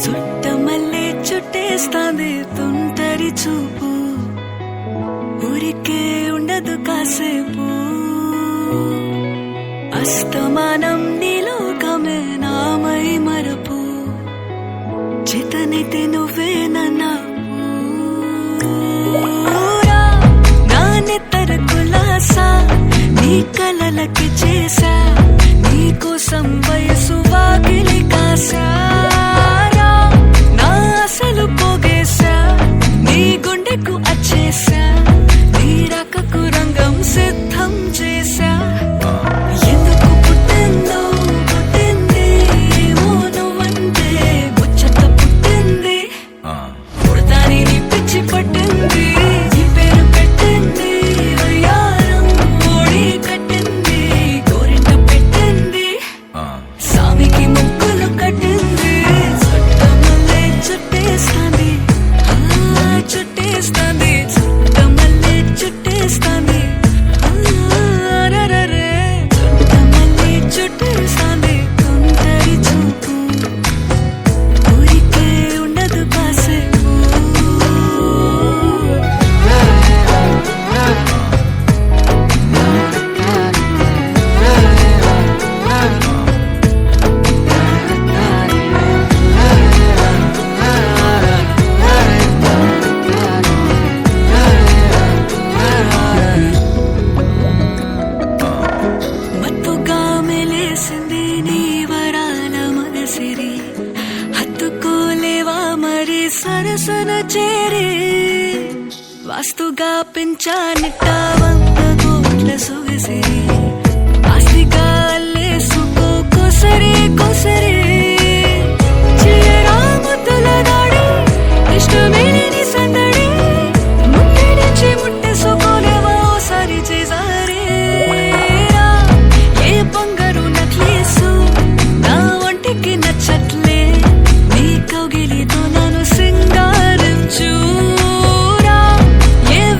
చుట్టమల్లే చుట్టేస్తాంది తుంటరి చూపు, ఊరికే ఉండదు కాసేపు. అస్తమానం నీలోకమే నామై మరపు, చేతనైతే నువ్వే నన్నా నానెత్తర కులాసా నీ కలలకి చేసా, నీ కోసం వయసు వాకిలి కాసా, నా అసలు పోగేసా, నీ గుండెకు అచ్చేసా, నీ రకకు రంగం సిద్ధం చేసా. ఎందుకు పుట్టిందో పుట్టింది ఏమో నువ్వంటే ముచ్చట పుట్టింది, పుడతాని నీ పిచ్చి పట్టింది, నీ పేరు పెట్టింది వయ్యారం ఓడి కట్టింది, గోరింట పెట్టింది సామికి ముక్కులు కట్టింది. చుట్టమల్లే చుట్టేస్తాంది చుట్టేస్తాంది, చుట్టమల్లే చుట్టేస్తాంది రరరే, చుట్టమల్లే చుట్టేస్తాంది తుంటరి చూపు, ఊరికే ఉండదు కాసేపు. మత్తుగా మెలేసింది నీ వరాల మగసిరి, హత్తుకోలేవా మరి సరసన చేరి, వాస్తుగా పెంచానిట్టావం